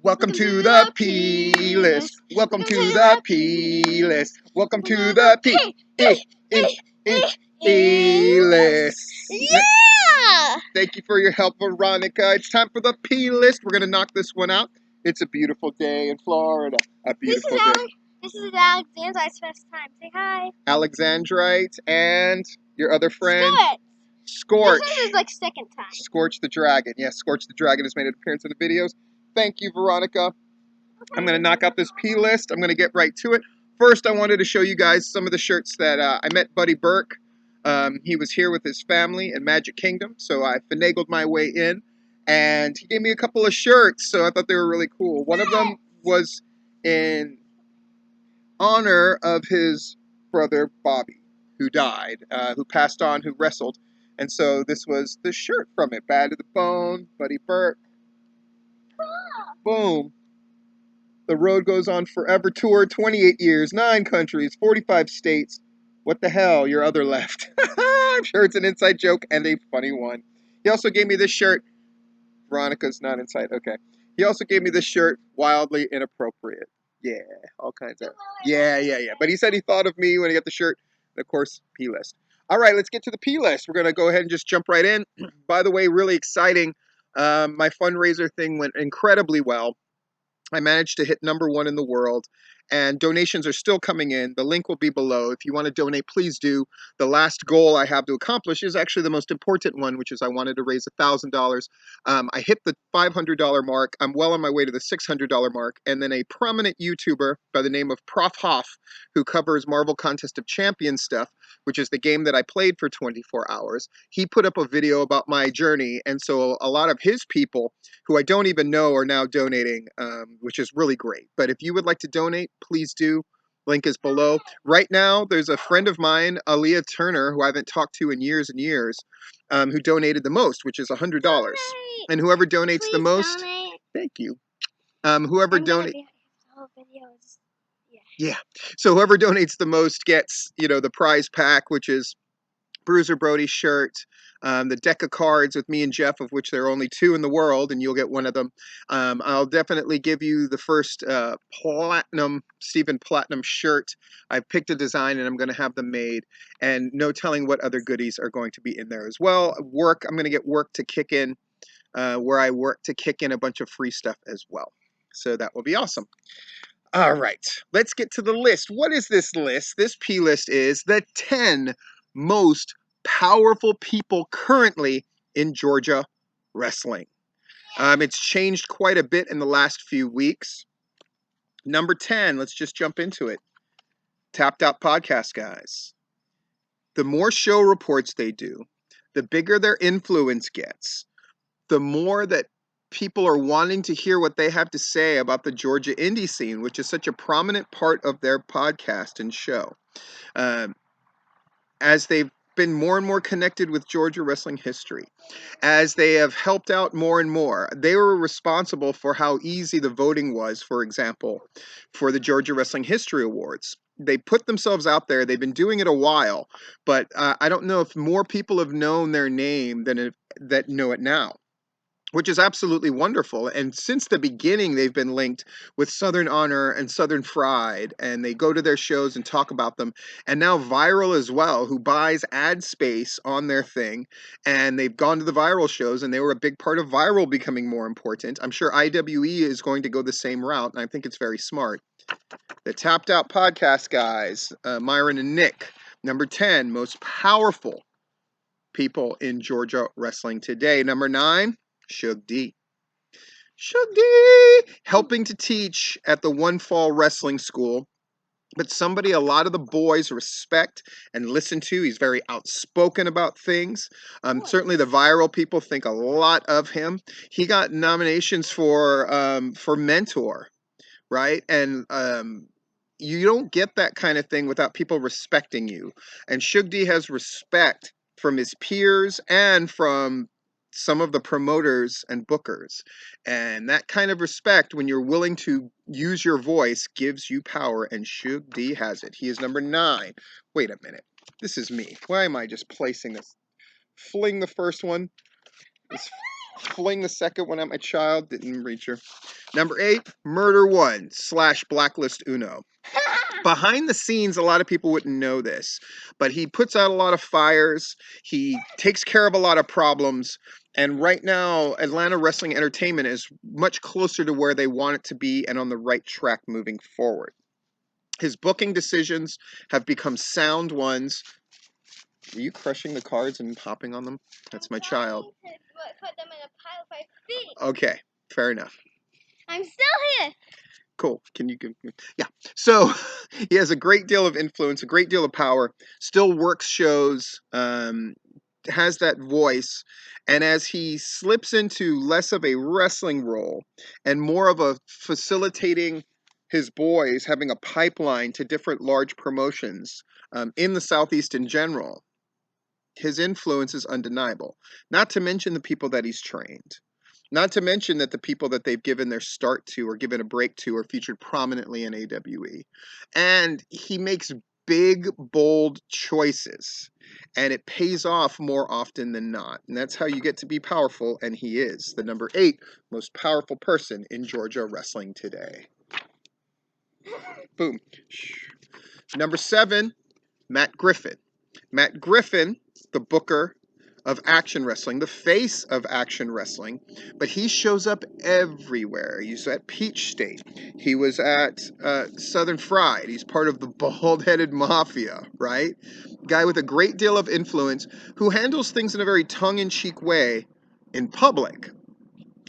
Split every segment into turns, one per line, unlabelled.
Welcome to the P list. Welcome to the P list. Welcome to the P list.
Yeah!
Thank you for your help, Veronica. It's time for the P list. We're gonna knock this one out. It's a beautiful day in Florida. A beautiful day.
This is Alexandrite's first time. Say hi.
Alexandrite and your other friend.
Scorch.
Scorch.
This is like second time.
Scorch the Dragon. Yes, Scorch the Dragon has made an appearance in the videos. Thank you, Veronica. I'm going to knock out this P list. I'm going to get right to it. First, I wanted to show you guys some of the shirts that I met Buddy Burke. He was here with his family in Magic Kingdom, so I finagled my way in. And he gave me a couple of shirts, so I thought they were really cool. One of them was in honor of his brother, Bobby, who died, who passed on, who wrestled. And so this was the shirt from it. Bad to the Bone, Buddy Burke. Boom. The Road Goes On Forever Tour, 28 years, 9 countries, 45 states. What the hell, your other left? I'm sure it's an inside joke and a funny one. He also gave me this shirt. Veronica's not inside, okay. He also gave me this shirt, wildly inappropriate. Yeah, all kinds of... Yeah. But he said he thought of me when he got the shirt. And of course, P list. All right, let's get to the P list. We're going to go ahead and just jump right in. By the way, really exciting. My fundraiser thing went incredibly well. I managed to hit #1 in the world, and donations are still coming in. The link will be below. If you want to donate, please do. The last goal I have to accomplish is actually the most important one, which is I wanted to raise $1,000. I hit the $500 mark. I'm well on my way to the $600 mark. And then a prominent YouTuber by the name of Prof. Hoff, who covers Marvel Contest of Champions stuff, which is the game that I played for 24 hours, he put up a video about my journey. And so a lot of his people, who I don't even know, are now donating, which is really great. But if you would like to donate, please do. Link is below. Right now, there's a friend of mine, Aaliyah Turner, who I haven't talked to in years and years, who donated the most, which is $100. And whoever donates the most, thank you. Whoever donates, yeah. So whoever donates the most gets, the prize pack, which is Bruiser Brody's shirt, the deck of cards with me and Jeff, of which there are only 2 in the world, and you'll get one of them. I'll definitely give you the first Stephen Platinum shirt. I've picked a design, and I'm going to have them made, and no telling what other goodies are going to be in there as well. I'm going to get work to kick in, where I work to kick in a bunch of free stuff as well. So that will be awesome. All right, let's get to the list. What is this list? This P list is the 10 most powerful people currently in Georgia wrestling. It's changed quite a bit in the last few weeks. Number 10, let's just jump into it. Tapped Out Podcast, guys. The more show reports they do, the bigger their influence gets, the more that people are wanting to hear what they have to say about the Georgia indie scene, which is such a prominent part of their podcast and show. As they've been more and more connected with Georgia wrestling history, as they have helped out more and more. They were responsible for how easy the voting was, for example, for the Georgia Wrestling History Awards. They put themselves out there. They've been doing it a while, but I don't know if more people have known their name that know it now, which is absolutely wonderful. And since the beginning, they've been linked with Southern Honor and Southern Fried, and they go to their shows and talk about them. And now Viral as well, who buys ad space on their thing, and they've gone to the Viral shows, and they were a big part of Viral becoming more important. I'm sure IWE is going to go the same route, and I think it's very smart. The Tapped Out Podcast guys, Myron and Nick, number 10, most powerful people in Georgia wrestling today. Number 9, Shug D. Shug D! Helping to teach at the One Fall Wrestling School, but somebody a lot of the boys respect and listen to. He's very outspoken about things. Certainly the Viral people think a lot of him. He got nominations for Mentor, right? And you don't get that kind of thing without people respecting you. And Shug D has respect from his peers and from some of the promoters and bookers. And that kind of respect, when you're willing to use your voice, gives you power, and Shug D has it. He is number 9. Wait a minute. This is me. Why am I just placing this? Fling the first one. fling the second one at my child. Didn't reach her. Number 8, Murder One / Blacklist Uno. Behind the scenes, a lot of people wouldn't know this, but he puts out a lot of fires. He takes care of a lot of problems. And right now, Atlanta Wrestling Entertainment is much closer to where they want it to be and on the right track moving forward. His booking decisions have become sound ones. Are you crushing the cards and hopping on them? That's my child.
Put them in a pile of 5 feet.
Okay, fair enough.
I'm still here.
Cool. Can you give me? Yeah. So he has a great deal of influence, a great deal of power, still works shows, has that voice. And as he slips into less of a wrestling role and more of a facilitating his boys, having a pipeline to different large promotions in the Southeast in general, his influence is undeniable. Not to mention the people that he's trained. Not to mention that the people that they've given their start to or given a break to are featured prominently in AWE. And he makes big, bold choices. And it pays off more often than not. And that's how you get to be powerful. And he is the number 8 most powerful person in Georgia wrestling today. Boom. Number 7, Matt Griffin. Matt Griffin, the booker of Action Wrestling, the face of Action Wrestling, but he shows up everywhere. He's at Peach State. He was at Southern Fried. He's part of the bald-headed mafia, right? Guy with a great deal of influence who handles things in a very tongue-in-cheek way in public,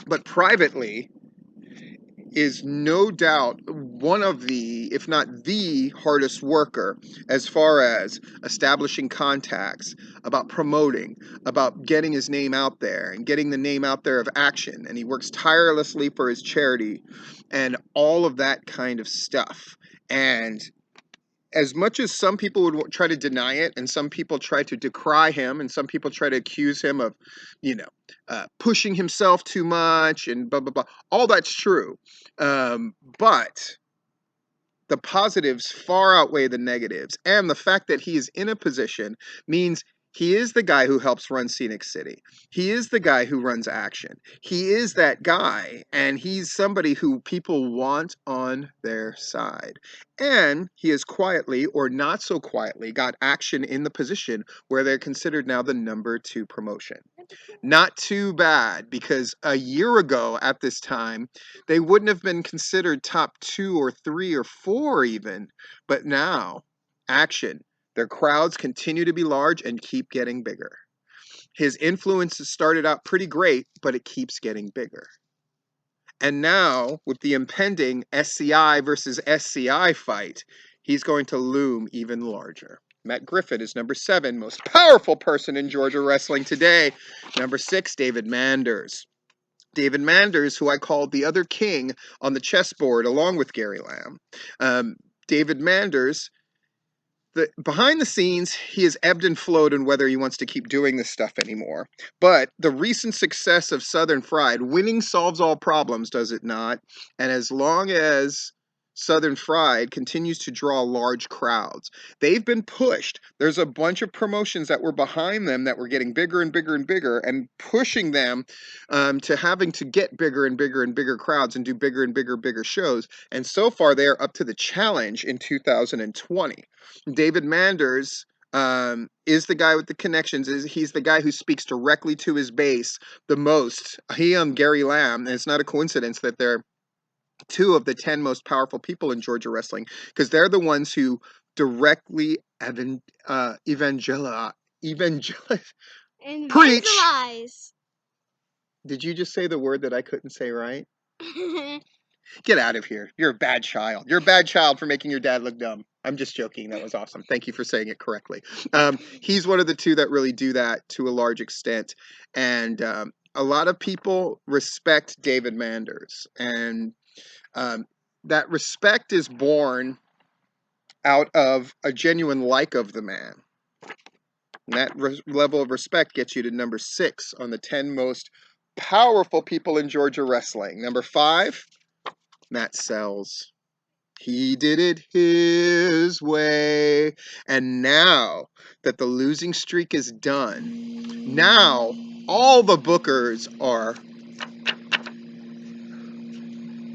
but privately is no doubt one of the, if not the hardest worker as far as establishing contacts, about promoting, about getting his name out there and getting the name out there of Action. And he works tirelessly for his charity and all of that kind of stuff. And as much as some people would try to deny it, and some people try to decry him, and some people try to accuse him of, pushing himself too much, and blah blah blah. All that's true, but the positives far outweigh the negatives, and the fact that he is in a position means he is the guy who helps run Scenic City. He is the guy who runs Action. He is that guy, and he's somebody who people want on their side. And he has quietly, or not so quietly, got Action in the position where they're considered now the number 2 promotion. Not too bad, because a year ago at this time, they wouldn't have been considered top 2 or 3 or 4 even. But now, Action, their crowds continue to be large and keep getting bigger. His influence has started out pretty great, but it keeps getting bigger. And now, with the impending SCI versus SCI fight, he's going to loom even larger. Matt Griffin is number 7, most powerful person in Georgia wrestling today. Number 6, David Manders. David Manders, who I called the other king on the chessboard along with Gary Lamb. David Manders, behind the scenes, he has ebbed and flowed in whether he wants to keep doing this stuff anymore. But the recent success of Southern Fried, winning solves all problems, does it not? And as long as Southern Fried continues to draw large crowds, they've been pushed. There's a bunch of promotions that were behind them that were getting bigger and bigger and bigger and pushing them to having to get bigger and bigger and bigger crowds and do bigger and bigger shows. And so far, they are up to the challenge in 2020. David Manders is the guy with the connections. He's the guy who speaks directly to his base the most. He and Gary Lamb, and it's not a coincidence that they're 2 of the 10 most powerful people in Georgia wrestling, because they're the ones who directly evangelize. Preach. Did you just say the word that I couldn't say right? Get out of here. You're a bad child. You're a bad child for making your dad look dumb. I'm just joking. That was awesome. Thank you for saying it correctly. He's one of the 2 that really do that to a large extent. And a lot of people respect David Manders. And that respect is born out of a genuine like of the man. And that level of respect gets you to number 6 on the 10 most powerful people in Georgia wrestling. Number 5, Matt Sells. He did it his way. And now that the losing streak is done, now all the bookers are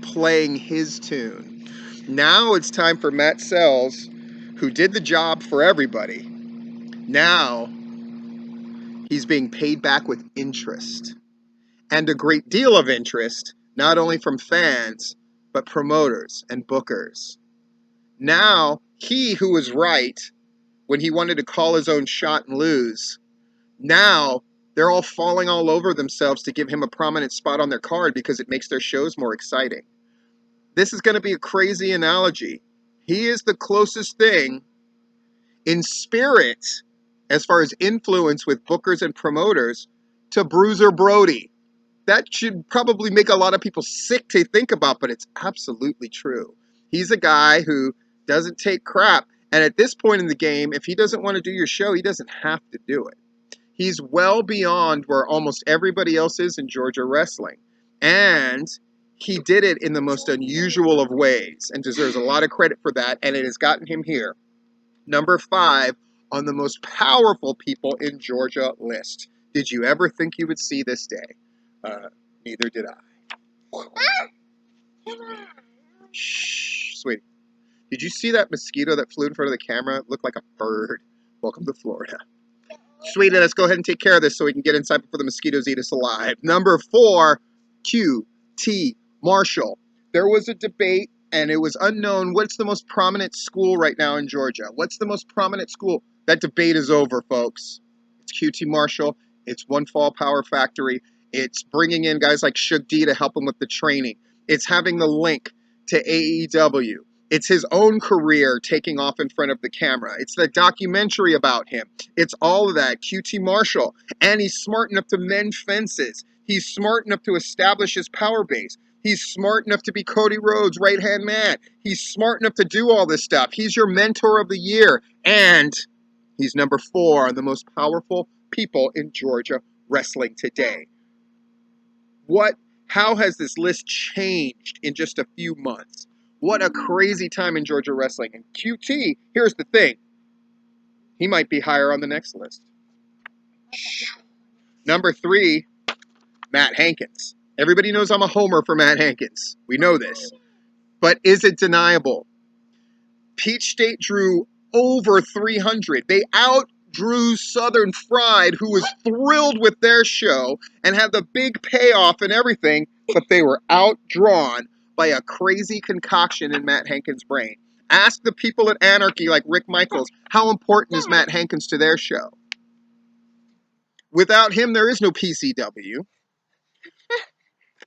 playing his tune. Now it's time for Matt Sells, who did the job for everybody. Now he's being paid back with interest. And a great deal of interest, not only from fans, but promoters and bookers. Now, he who was right when he wanted to call his own shot and lose, now they're all falling all over themselves to give him a prominent spot on their card because it makes their shows more exciting. This is going to be a crazy analogy. He is the closest thing in spirit, as far as influence with bookers and promoters, to Bruiser Brody. That should probably make a lot of people sick to think about, but it's absolutely true. He's a guy who doesn't take crap. And at this point in the game, if he doesn't want to do your show, he doesn't have to do it. He's well beyond where almost everybody else is in Georgia wrestling. And he did it in the most unusual of ways and deserves a lot of credit for that. And it has gotten him here. Number 5 on the most powerful people in Georgia list. Did you ever think you would see this day? Neither did I. Shh, sweetie. Did you see that mosquito that flew in front of the camera? It looked like a bird. Welcome to Florida. Sweetie, let's go ahead and take care of this so we can get inside before the mosquitoes eat us alive. Number 4, QT Marshall. There was a debate, and it was unknown. What's the most prominent school right now in Georgia? What's the most prominent school? That debate is over, folks. It's QT Marshall. It's One Fall Power Factory. It's bringing in guys like Shug D to help him with the training. It's having the link to AEW. It's his own career taking off in front of the camera. It's the documentary about him. It's all of that. QT Marshall. And he's smart enough to mend fences. He's smart enough to establish his power base. He's smart enough to be Cody Rhodes' right-hand man. He's smart enough to do all this stuff. He's your mentor of the year. And he's number 4 on the most powerful people in Georgia wrestling today. How has this list changed in just a few months? What a crazy time in Georgia wrestling. And QT, here's the thing. He might be higher on the next list. Number 3, Matt Hankins. Everybody knows I'm a homer for Matt Hankins. We know this. But is it deniable? Peach State drew over 300. They outdrew Southern Fried, who was thrilled with their show and had the big payoff and everything, but they were outdrawn by a crazy concoction in Matt Hankins' brain. Ask the people at Anarchy like Rick Michaels, how important is Matt Hankins to their show? Without him, there is no PCW.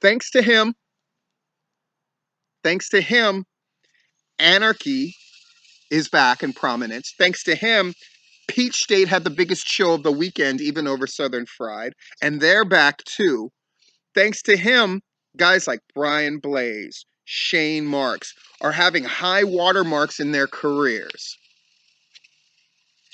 Thanks to him, Anarchy is back in prominence. Thanks to him, Peach State had the biggest show of the weekend, even over Southern Fried, and they're back too. Thanks to him, guys like Brian Blaze, Shane Marks are having high watermarks in their careers.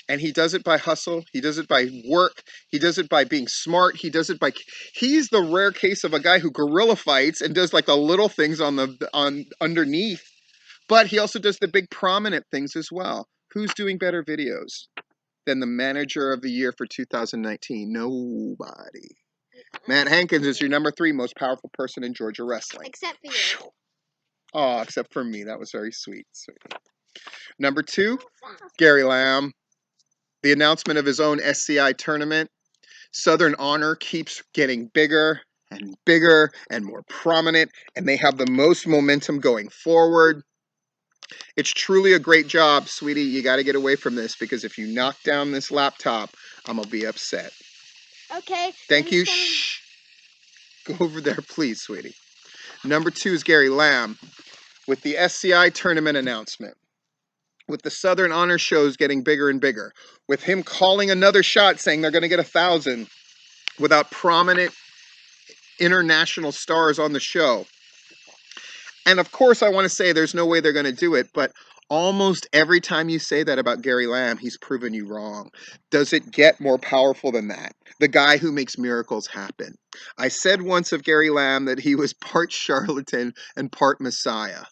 And he does it by hustle. He does it by work. He does it by being smart. He does it by. He's the rare case of a guy who guerrilla fights and does like the little things on underneath. But he also does the big prominent things as well. Who's doing better videos than the manager of the year for 2019? Nobody. Matt Hankins is your number 3 most powerful person in Georgia wrestling.
Except for you.
Oh, except for me. That was very sweet. Number 2, Gary Lamb. The announcement of his own SCI tournament. Southern Honor keeps getting bigger and more prominent, and they have the most momentum going forward. It's truly a great job, sweetie. You got to get away from this because if you knock down this laptop, I'm going to be upset.
Okay.
Thank you. Shh. Go over there, please, sweetie. Number 2 is Gary Lamb with the SCI tournament announcement. With the Southern Honor shows getting bigger and bigger. With him calling another shot saying they're going to get 1,000 without prominent international stars on the show. And of course, I want to say there's no way they're going to do it, but almost every time you say that about Gary Lamb, he's proven you wrong. Does it get more powerful than that? The guy who makes miracles happen. I said once of Gary Lamb that he was part charlatan and part Messiah.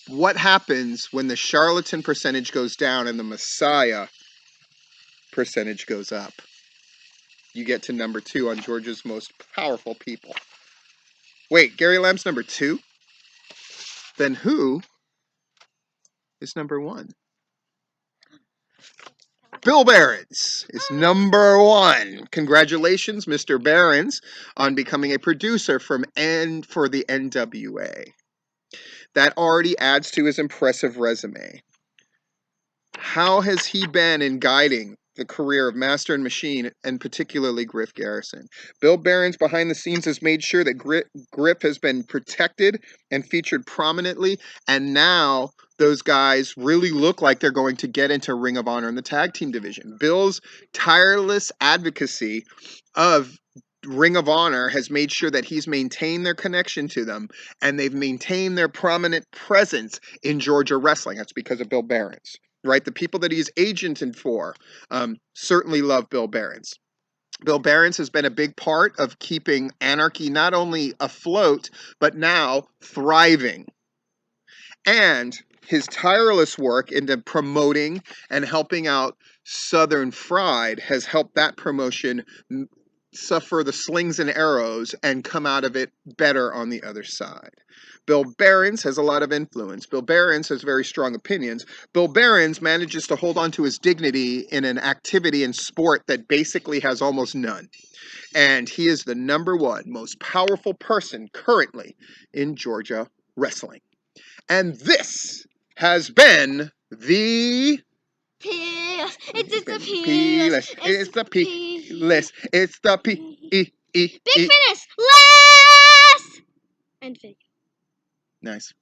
What happens when the charlatan percentage goes down and the Messiah percentage goes up? You get to number 2 on Georgia's most powerful people. Wait, Gary Lamb's number 2? Then who is number 1? Bill Behrens is number 1. Congratulations, Mr. Behrens, on becoming a producer for the NWA. That already adds to his impressive resume. How has he been in guiding the career of Master and Machine, and particularly Griff Garrison? Bill Behrens behind the scenes has made sure that Griff has been protected and featured prominently, and now those guys really look like they're going to get into Ring of Honor in the tag team division. Bill's tireless advocacy of Ring of Honor has made sure that he's maintained their connection to them, and they've maintained their prominent presence in Georgia wrestling. That's because of Bill Behrens, right? The people that he's agenting for certainly love Bill Behrens. Bill Behrens has been a big part of keeping Anarchy not only afloat, but now thriving. And his tireless work into promoting and helping out Southern Fried has helped that promotion suffer the slings and arrows and come out of it better on the other side. Bill Behrens has a lot of influence. Bill Behrens has very strong opinions. Bill Behrens manages to hold on to his dignity in an activity in sport that basically has almost none. And he is the number 1 most powerful person currently in Georgia wrestling. And this has been the
P-list. It's the
P-list.
P-list.
It's the P-list. It's the P-E-E.
Big finish. Last. And fake.
Nice.